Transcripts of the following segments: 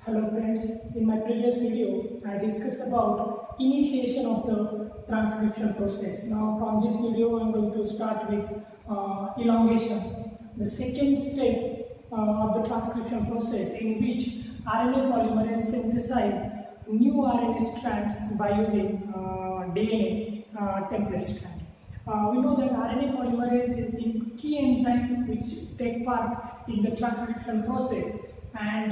Hello friends, in my previous video I discussed about initiation of the transcription process. Now from this video I am going to start with elongation, the second step of the transcription process in which RNA polymerase synthesize new RNA strands by using DNA template strand. We know that RNA polymerase is the key enzyme which take part in the transcription process, and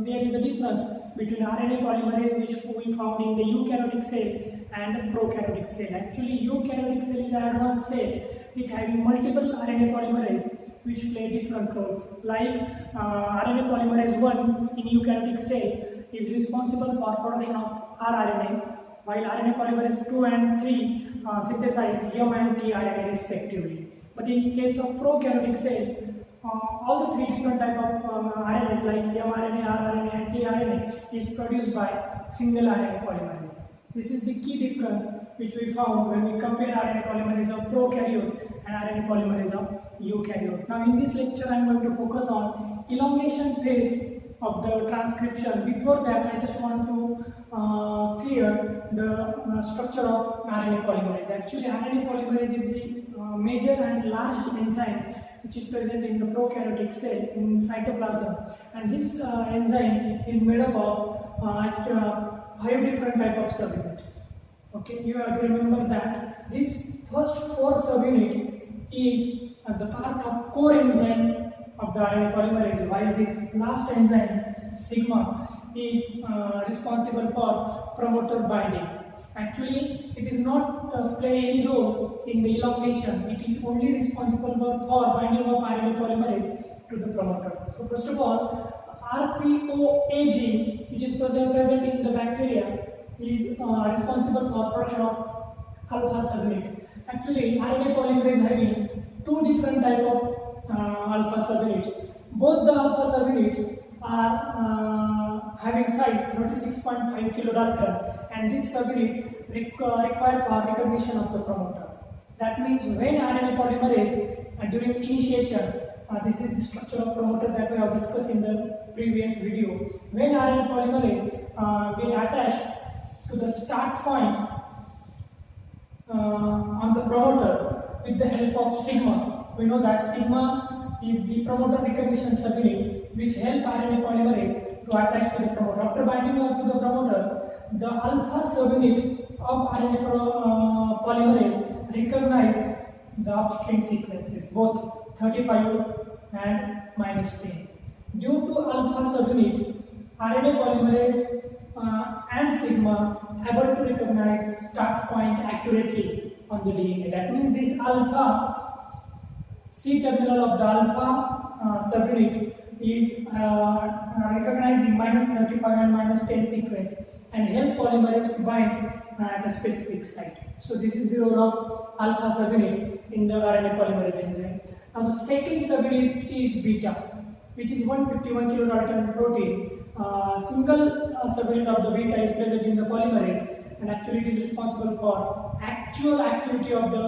there is a difference between RNA polymerase which we found in the eukaryotic cell and the prokaryotic cell. Actually, eukaryotic cell is an advanced cell with having multiple RNA polymerase which play different roles. Like RNA polymerase 1 in eukaryotic cell is responsible for production of rRNA, while RNA polymerase 2 and 3 synthesize M and tRNA respectively. But in case of prokaryotic cell, all the three different type of RNAs like mRNA, rRNA and tRNA is produced by single RNA polymerase. This is the key difference which we found when we compare RNA polymerase of prokaryote and RNA polymerase of eukaryote. Now in this lecture I am going to focus on elongation phase of the transcription. Before that I just want to clear the structure of RNA polymerase. Actually RNA polymerase is the major and large enzyme which is present in the prokaryotic cell in cytoplasm, and this enzyme is made up of 5 different type of subunits. Okay, you have to remember that this first 4 subunit is the part of core enzyme of the RNA polymerase, while this last enzyme sigma is responsible for promoter binding. Actually, it is not play any role in the elongation. It is only responsible for binding of RNA polymerase to the promoter. So first of all, RPOA gene, which is present in the bacteria, is responsible for production of alpha subunit. Actually, RNA polymerase having 2 different type of alpha subunits. Both the alpha subunits are having size 36.5 kilodalton, and this subunit require for recognition of the promoter. That means when RNA polymerase during initiation, this is the structure of promoter that we have discussed in the previous video. When RNA polymerase get attached to the start point on the promoter with the help of sigma, we know that sigma is the promoter recognition subunit which help RNA polymerase to attach to the promoter. After binding up to the promoter, the alpha subunit of RNA polymerase recognize the upstream sequences, both 35 and -10. Due to alpha subunit, RNA polymerase and sigma able to recognize start point accurately on the DNA. That means this alpha C terminal of the alpha subunit is recognizing -35 and -10 sequence and help polymerase to bind at a specific site. So this is the role of alpha subunit in the RNA polymerase enzyme. Now the second subunit is beta, which is 151 kilodalton protein. Single subunit of the beta is present in the polymerase, and actually it is responsible for actual activity of the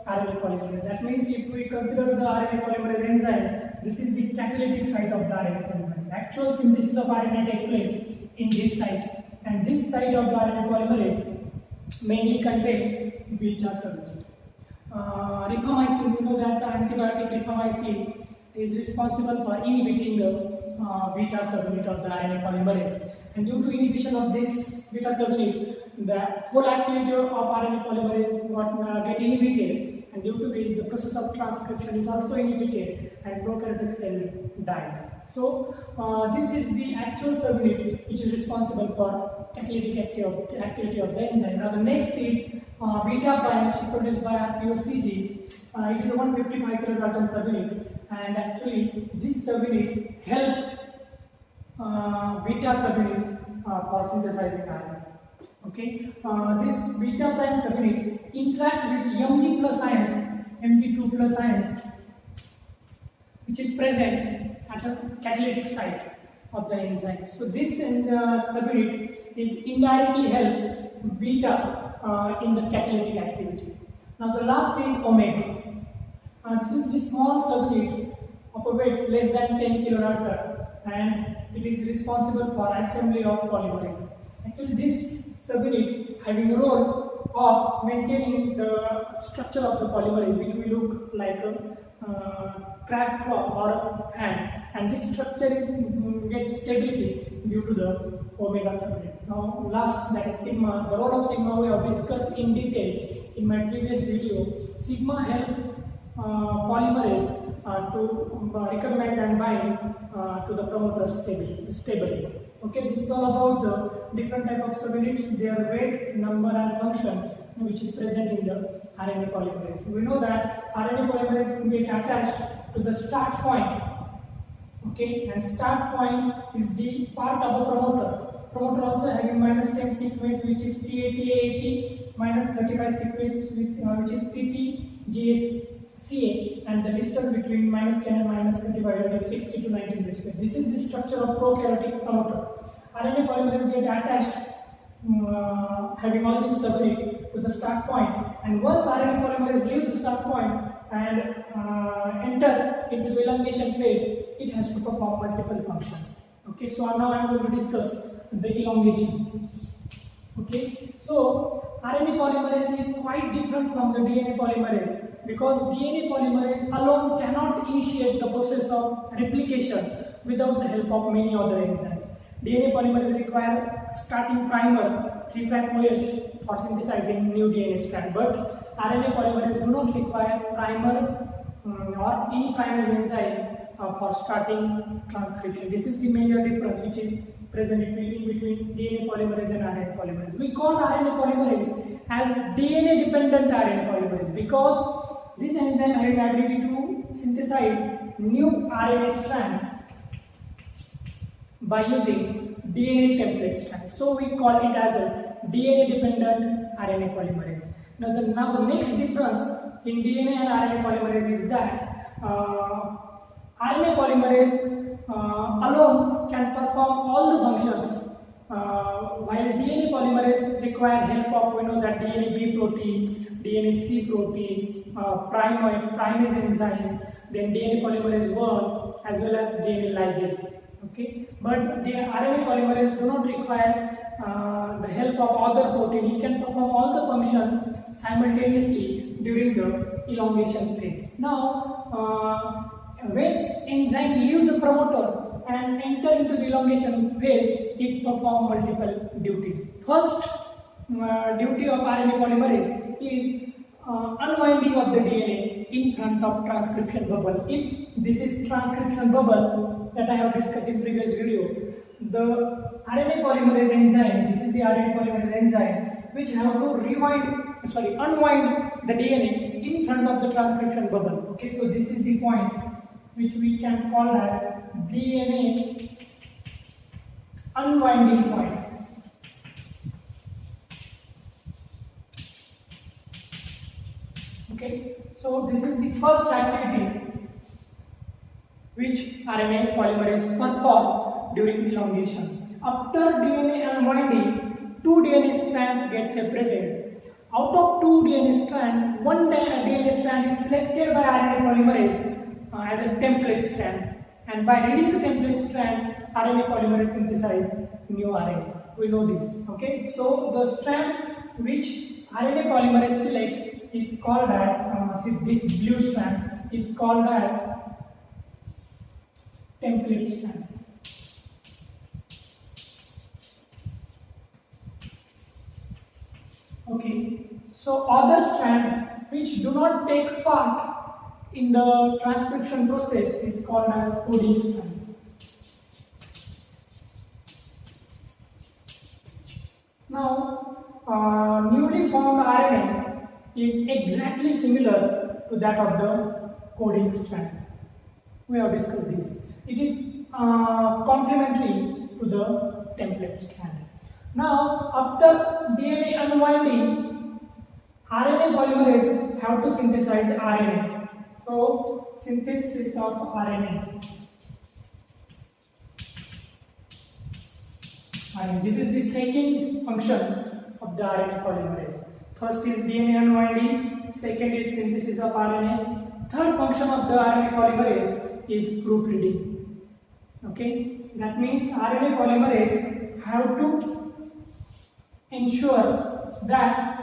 RNA polymerase. That means if we consider the RNA polymerase enzyme, this is the catalytic site of the RNA polymerase. Actual synthesis of RNA takes place in this site, and this site of the RNA polymerase mainly contain beta subunit. Rifamycin, we know that the antibiotic rifamycin is responsible for inhibiting the beta subunit of the RNA polymerase, and due to inhibition of this beta subunit, the whole activity of RNA polymerase get inhibited, and due to which the process of transcription is also inhibited and prokaryotic cell dies. So this is the actual subunit which is responsible for catalytic activity of the enzyme. Now the next is beta prime, which is produced by RPOC genes. It is a 155 kilodalton subunit, and actually this subunit help beta subunit for synthesizing RNA. Okay, this beta prime subunit interact with Mg plus ions, Mg2 plus ions, which is present at a catalytic site of the enzyme. So this subunit is indirectly help beta in the catalytic activity. Now the last is omega. This is the small subunit of a weight less than 10 kilodalton, and it is responsible for assembly of polymerase. Actually, this subunit having a role of maintaining the structure of the polymerase, which will look like a cracked claw or a hand, and this structure is gets stability due to the omega subunit. Now, last, that is sigma. The role of sigma we have discussed in detail in my previous video. Sigma help polymerase to recognize and bind to the promoter stably. Okay, this is all about the different type of subunits, their weight, number, and function, which is present in the RNA polymerase. We know that RNA polymerase get attached to the start point. Okay, and start point is the part of the promoter. Promoter also having -10 sequence, which is TATA80, -35 sequence, which is TTGSCA, and the distance between -10 and -35 is 60 to 90 distance. This is the structure of prokaryotic promoter. RNA polymerase get attached, having all this subunit to the start point, and once RNA polymerase leave the start point and enter into the elongation phase, it has to perform multiple functions. Okay, so now I am going to discuss the elongation. Okay, so RNA polymerase is quite different from the DNA polymerase, because DNA polymerase alone cannot initiate the process of replication without the help of many other enzymes. DNA polymerase require starting primer 3' OH for synthesizing new DNA strand, but RNA polymerase do not require primer or any primase enzyme for starting transcription. This is the major difference which is present between DNA polymerase and RNA polymerase. We call RNA polymerase as DNA dependent RNA polymerase because this enzyme has the ability to synthesize new RNA strand by using DNA template strand. So we call it as a DNA dependent RNA polymerase. Now the next difference in DNA and RNA polymerase is that RNA polymerase alone can perform all the functions, while DNA polymerase require help of, we know that DNA B protein, DNA C protein, primase enzyme, then DNA polymerase 1 as well as DNA ligase. Okay, but the RNA polymerase do not require the help of other protein. It can perform all the function simultaneously during the elongation phase. Now, when enzyme leave the promoter and enter into the elongation phase, it performs multiple duties. First duty of RNA polymerase is unwinding of the DNA in front of transcription bubble. If this is transcription bubble that I have discussed in previous video, the RNA polymerase enzyme, this is the RNA polymerase enzyme, which have to unwind the DNA in front of the transcription bubble. Okay, so this is the point which we can call as DNA unwinding point. Okay, so this is the first activity which RNA polymerase perform during elongation. After DNA unwinding, two DNA strands get separated. Out of two DNA strands, one DNA strand is selected by RNA polymerase as a template strand, and by reading the template strand, RNA polymerase synthesize new RNA. We know this. Okay, so the strand which RNA polymerase select is called as this blue strand is called as template strand. Okay, so other strand which do not take part in the transcription process is called as coding strand. Now, newly formed RNA is exactly similar to that of the coding strand. We have discussed this. It is complementary to the template strand. Now, after DNA unwinding, RNA polymerase have to synthesize RNA. So, synthesis of RNA. And this is the second function of the RNA polymerase. First is DNA unwinding, second is synthesis of RNA. Third function of the RNA polymerase is proofreading. Okay, that means RNA polymerase have to ensure that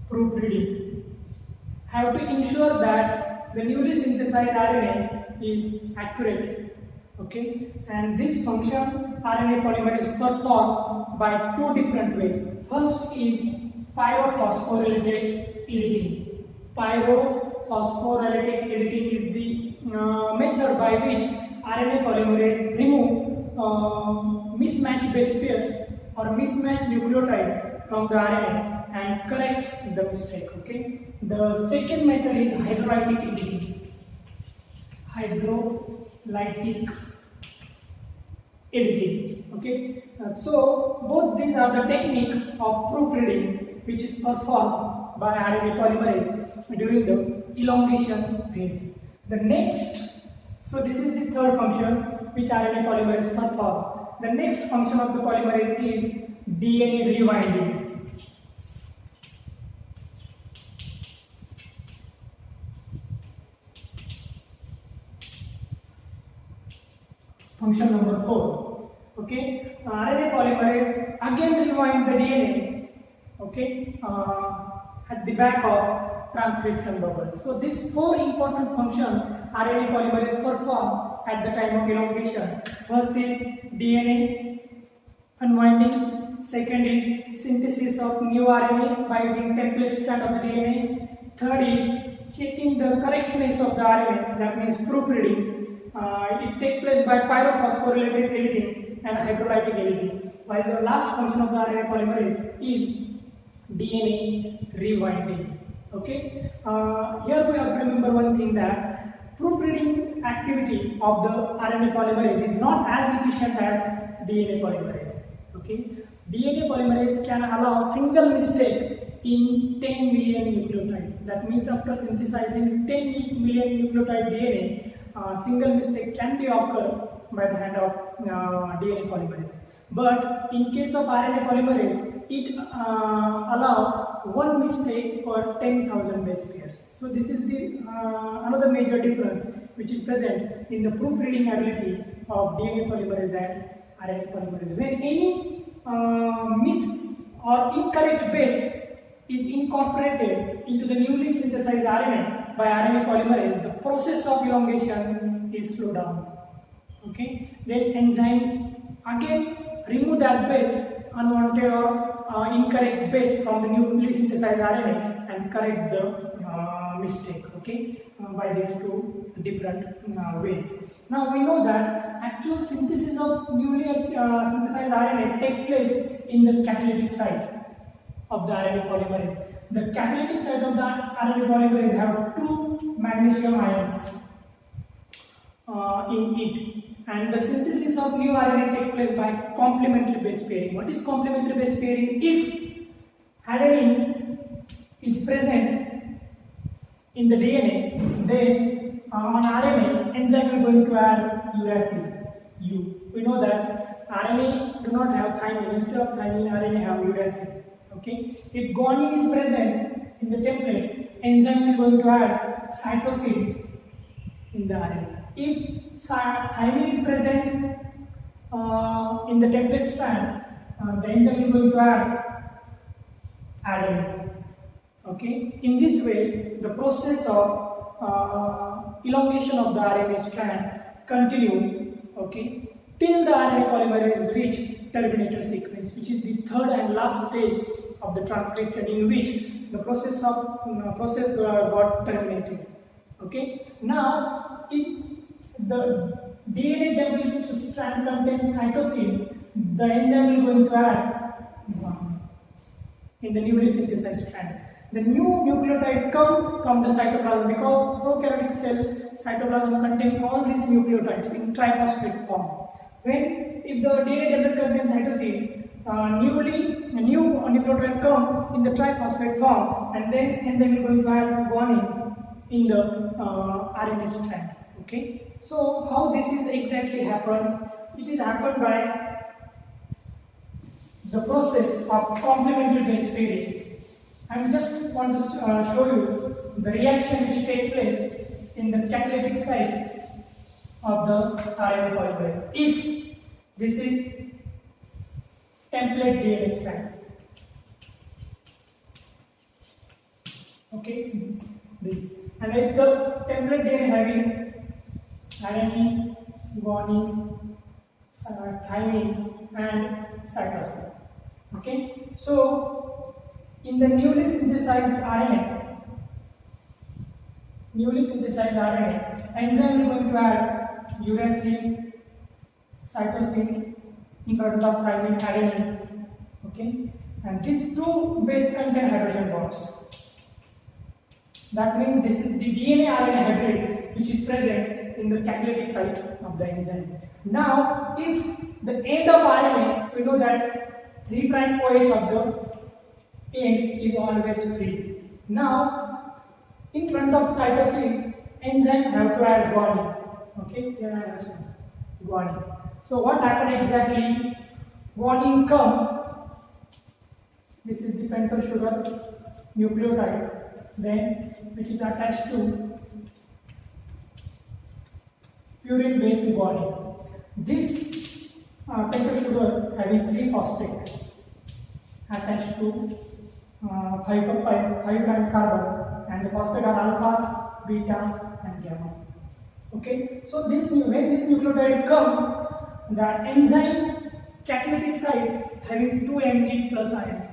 proofreading, have to ensure that the newly synthesized RNA is accurate. Okay, and this function RNA polymerase perform by two different ways. First is pyrophosphorylated editing. Pyrophosphorylated editing is the method by which RNA polymerase remove mismatched base pairs or mismatched nucleotide from the RNA and correct the mistake. Okay. The second method is hydrolytic editing. Hydrolytic editing. Okay. So both these are the technique of proofreading which is performed by RNA polymerase during the elongation phase. The next, so this is the third function which RNA polymerase perform. The next function of the polymerase is DNA rewinding. Function number 4. Okay, RNA polymerase again rewind the DNA. Okay, at the back of transcription bubble. So these four important functions RNA polymerase perform at the time of elongation. First is DNA unwinding. Second is synthesis of new RNA by using template strand of the DNA. Third is checking the correctness of the RNA, that means proofreading. It takes place by pyrophosphorylated editing and hydrolytic editing. While the last function of the RNA polymerase is DNA rewinding. Okay. Here we have to remember one thing, that proofreading activity of the RNA polymerase is not as efficient as DNA polymerase. Okay. DNA polymerase can allow single mistake in 10 million nucleotide. That means after synthesizing 10 million nucleotide DNA, single mistake can be occurred by the hand of DNA polymerase. But in case of RNA polymerase, it allow one mistake for 10,000 base pairs. So this is the another major difference which is present in the proofreading ability of DNA polymerase and RNA polymerase. When any miss or incorrect base is incorporated into the newly synthesized RNA by RNA polymerase, the process of elongation is slowed down. Okay. Then enzyme again remove that base, unwanted or incorrect base from the newly synthesized RNA and correct the mistake. Okay, by these two different ways. Now we know that actual synthesis of newly synthesized RNA take place in the catalytic site of the RNA polymerase. The catalytic site of the RNA polymerase have two magnesium ions in it, and the synthesis of new RNA take place by complementary base pairing. What is complementary base pairing? If adenine is present in the DNA, then on RNA, enzyme is going to add uracil, U. We know that RNA do not have thymine. Instead of thymine, RNA have uracil. Okay. If guanine is present in the template, enzyme is going to add cytosine in the RNA. If thymine is present in the template strand, the enzyme is going to add adenine. Okay. In this way, the process of elongation of the RNA strand continue. Okay, till the RNA polymerase reach terminator sequence, which is the third and last stage of the transcription, in which the process got terminated. Okay. Now, if the DNA double strand contains cytosine, the enzyme is going to add in the newly synthesized strand. The new nucleotide come from the cytoplasm, because prokaryotic cell cytoplasm contain all these nucleotides in triphosphate form. If the DNA double contains cytosine, a new nucleotide come in the triphosphate form, and then enzyme is going to add guanine in the RNA strand. Okay. So how this is exactly happened? It is happened by the process of complementary base pairing. I just want to show you the reaction which takes place in the catalytic site of the RNA polymerase. If this is template DNA strand, okay, this, and if the template DNA having adenine, guanine, thymine, and cytosine. Okay, so in the newly synthesized RNA, enzyme is going to add uracil, cytosine in front of thymine, adenine. Okay, and these two base contain hydrogen bonds. That means this is the DNA RNA hybrid which is present in the catalytic site of the enzyme. Now, if the end of RNA, we know that 3' OH of the end is always free. Now, in front of cytosine, enzyme have to add guanine. Okay, here I understand guanine. So what happened exactly? Guanine come. This is the pentose sugar nucleotide, then which is attached to purine base guanine. This pentose sugar having 3 phosphate attached to 5' carbon, and the phosphate are alpha, beta, and gamma. Okay, so this when this nucleotide come, the enzyme catalytic site having 2 Mg plus ions.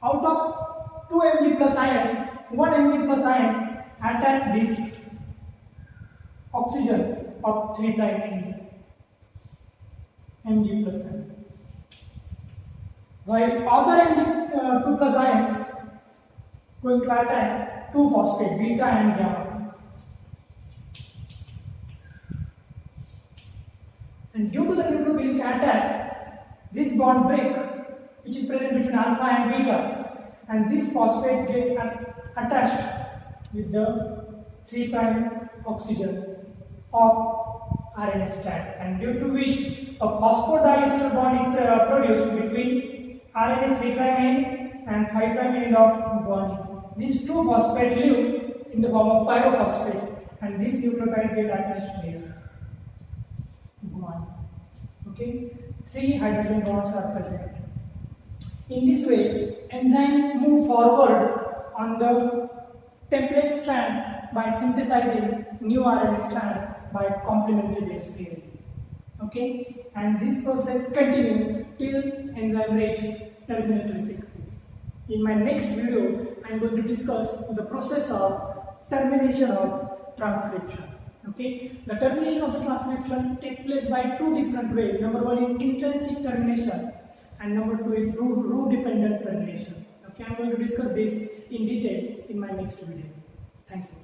Out of 2 Mg plus ions, 1 Mg plus ions attack this oxygen of 3' Mg plus ion, while other 2 plus ions going to attack 2 phosphate, beta and gamma. And due to the nucleophilic attack, this bond break, which is present between alpha and beta, and this phosphate gets attached with the 3' oxygen of RNA strand, and due to which a phosphodiester bond is produced between RNA 3' end and 5' end of guanine. These 2 phosphate live in the form of pyrophosphate, and this nucleotide get attached here. Guanine. Okay, 3 hydrogen bonds are present. In this way, enzyme move forward on the template strand by synthesizing new RNA strand by complementary base pairing. Okay, and this process continues till enzyme reach terminatory sequence. In my next video, I am going to discuss the process of termination of transcription. Okay, the termination of the transcription takes place by 2 different ways. Number 1 is intrinsic termination, and number 2 is root dependent termination. Okay, I am going to discuss this in detail in my next video. Thank you.